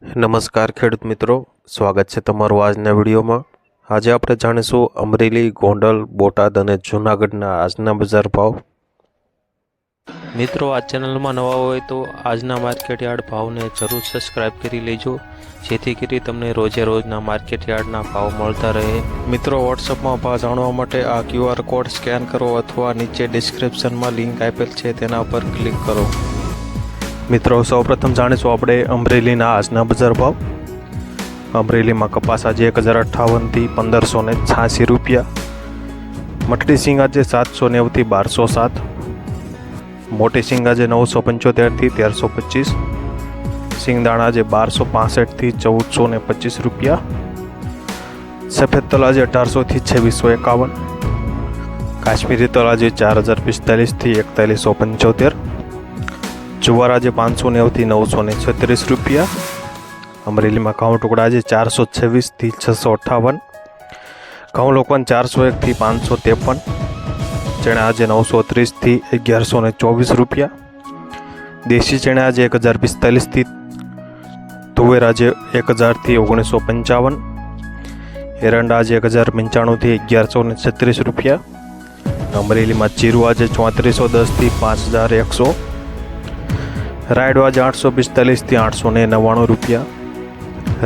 નમસ્કાર ખેડૂત મિત્રો, સ્વાગત છે તમારું આજના વિડીયોમાં। આજે આપણે જાણીશું અમરેલી, ગોંડલ, બોટાદ અને જૂનાગઢના આજના બજાર ભાવ। મિત્રો, આ ચેનલમાં નવા હોય તો આજના માર્કેટ યાર્ડ ભાવને જરૂર સબસ્ક્રાઇબ કરી લેજો, જેથી કરી તમને રોજે રોજના માર્કેટ યાર્ડના ભાવ મળતા રહે। મિત્રો, વોટ્સઅપમાં ભાવ જાણવા માટે આ QR કોડ સ્કેન કરો અથવા નીચે ડિસ્ક્રિપ્શનમાં લિંક આપેલ છે તેના પર ક્લિક કરો। મિત્રો, સૌપ્રથમ જાણીશું આપણે અમરેલીના આજના બજાર ભાવ। અમરેલીમાં કપાસ આજે 1058 થી 1586 રૂપિયા, મટડી સિંગ આજે 790 થી 1207, મોટી સિંગ આજે 975 થી 1325, સિંગદાણા આજે 1265 થી 1425 રૂપિયા, સફેદ તલ આજે 1800 થી 2651, કાશ્મીરી તલ આજે 4045 થી 4175, જુવાર આજે 590 થી 936 રૂપિયા। અમરેલીમાં ઘઉં ટુકડા આજે 426 થી 658, ઘઉં લોકવન 401 થી 553, ચણા આજે 930 થી 1124 રૂપિયા, દેશી ચણા આજે 1045 થી, તુવેર આજે 1000 થી 1955, એરંડા આજે 1095 થી 1136 રૂપિયા। અમરેલીમાં જીરું આજે 3410 થી 5100, રાયડો આજે 845 થી 899 રૂપિયા,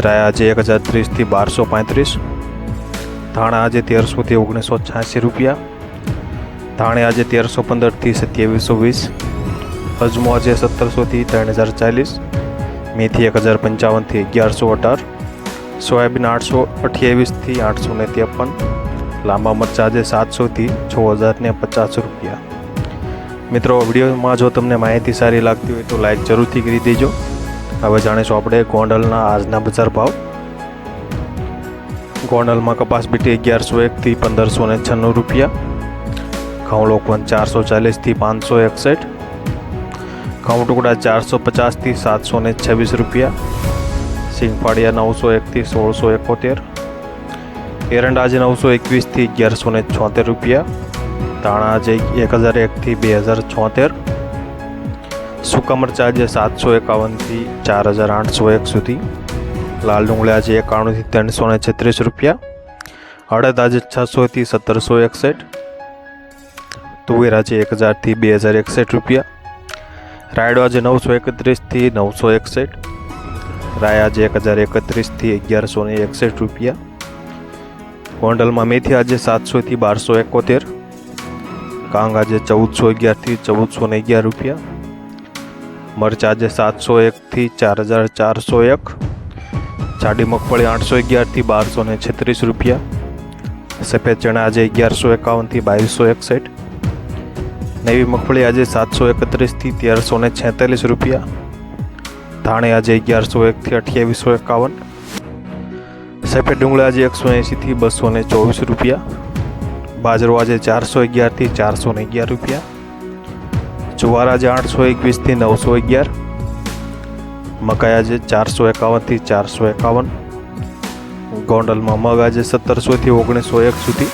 રાય આજે 1030 થી 1235, ધાણા આજે 1300 થી 1986 રૂપિયા, ધાણે આજે 1315 થી 2720, અજમો આજે 1700 થી 3040, મેથી 1055 થી 1118, સોયાબીન 828 થી 853, લાંબા મરચાં આજે 700 થી 6050 રૂપિયા। મિત્રો, વિડીયોમાં જો તમને માહિતી સારી લાગતી હોય તો લાઈક જરૂરથી કરી દેજો। હવે જાણીશું આપણે ગોંડલના આજના બજાર ભાવ। ગોંડલમાં કપાસ બીટી 1101 થી 1596 રૂપિયા, ઘઉં લોકવન 440 થી 561, ઘઉં ટુકડા 450 થી 726 રૂપિયા, સિંગફાળિયા 901 થી 1671, એરંડા આજે 921 થી 1176 રૂપિયા, ધાણા આજે 1001 થી 2076, સૂકા મરચાં આજે 751 થી 4801 સુધી, લાલ ડુંગળી આજે 91 થી 336 રૂપિયા, અડદ આજે 600 થી 1761, તુવેર આજે 1000 થી 2061 રૂપિયા, રાયડો આજે 931 થી 961, રાય આજે 1031 થી 1161 રૂપિયા। ગોંડલમાં મેથી આજે 700 થી 1271, કાંગ આજે 1411 થી 1411 રૂપિયા, મરચા આજે 701 થી 4401, જાડી મગફળી 811 થી 1236 રૂપિયા, સફેદ ચણા આજે 1151 થી 2261, નવી મગફળી આજે 731 થી 1346 રૂપિયા, ધાણે આજે 1101 થી 2851, સફેદ ડુંગળી આજે 180 થી 224 રૂપિયા, બાજરો આજે 411 થી 411 રૂપિયા, જુવાર આજે 821 થી 911, મકાઈ આજે 451 થી 451, ગોંડલમાં મગ આજે 1700 થી 1901 સુધી,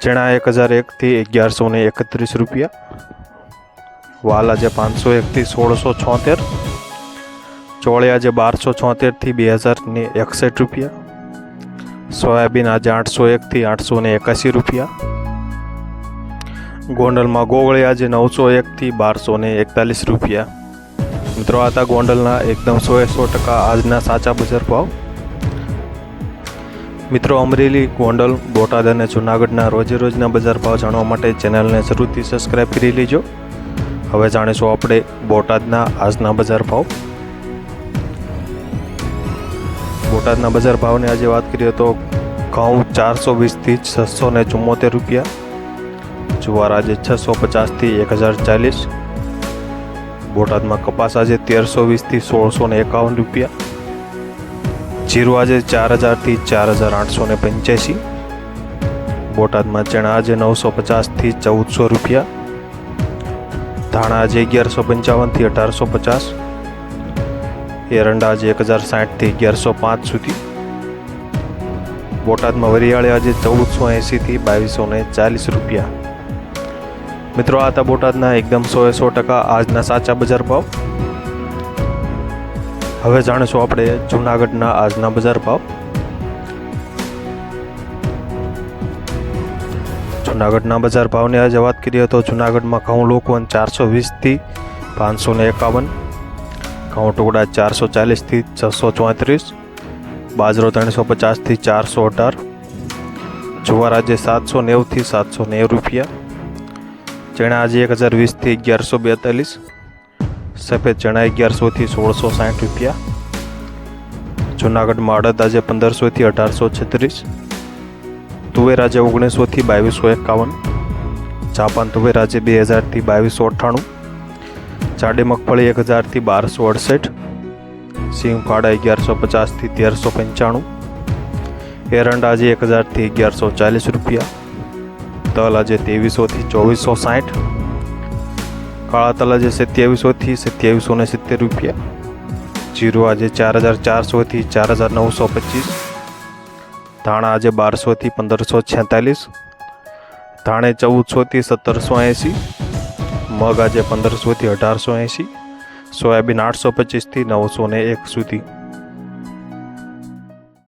ચણા 1001 થી 1131 રૂપિયા, વાલ આજે 501 થી 1676, ચોળી આજે 1276 થી 2061 રૂપિયા, સોયાબીન આજે 801 થી 881 રૂપિયા, ગોંડલમાં ગોગળી આજે 901 થી 1241 રૂપિયા। મિત્રો, આ હતા ગોંડલના એકદમ 100% આજના સાચા બજાર ભાવ। મિત્રો, અમરેલી, ગોંડલ, બોટાદ અને જૂનાગઢના રોજે રોજના બજાર ભાવ જાણવા માટે ચેનલને જરૂરથી સબસ્ક્રાઇબ કરી લેજો। હવે જાણીશું આપણે બોટાદના આજના બજાર ભાવ। બોટાદના બજાર ભાવની આજે વાત કરીએ તો ઘઉં 420 થી 674 રૂપિયા, જુવાર આજે 650 થી 1040, બોટાદમાં કપાસ આજે 1320 થી 1651 રૂપિયા, જીરું આજે 4000 થી 4885, બોટાદમાં ચણા આજે 950 થી 1400 રૂપિયા, ધાણા આજે 1155 થી 1850, એરંડા આજે 1060 થી 1105 સુધી, બોટાદમાં વરિયાળી આજે 1480 થી 2240 રૂપિયા। મિત્રો, આ હતા બોટાદના એકદમ 100% આજના સાચા બજાર ભાવ। હવે જાણીશું આપણે જૂનાગઢના આજના બજાર ભાવ. જૂનાગઢના બજાર ભાવની આજે વાત કરીએ તો જૂનાગઢમાં ઘઉં લોકવન 420થી 551, ઘઉં ટુકડા 440થી 634, બાજરો 350થી 418, જુવાર આજે 790થી 790 રૂપિયા, ચણા આજે 1020થી 1142, સફેદ ચણા 1100થી 1660 રૂપિયા. જૂનાગઢમાં અડદ આજે 1500થી 1836, તુવેર આજે 1900થી 2251, જાપાન તુવેર આજે 2000થી 2298, જાડી મગફળી 1000થી 1268, સિંગ ફાડા 1150થી 1395, એરંડા આજે 1000થી 1140 રૂપિયા, તલ આજે 2300થી 2460, કાળા તલ આજે 2700થી 2770 રૂપિયા, જીરું આજે 4400થી 4925, ધાણા આજે 1200થી 1546, ધાણે 1400થી 1780, મગ આજે 1500થી 1880, સોયાબીન 825થી 901 સુધી.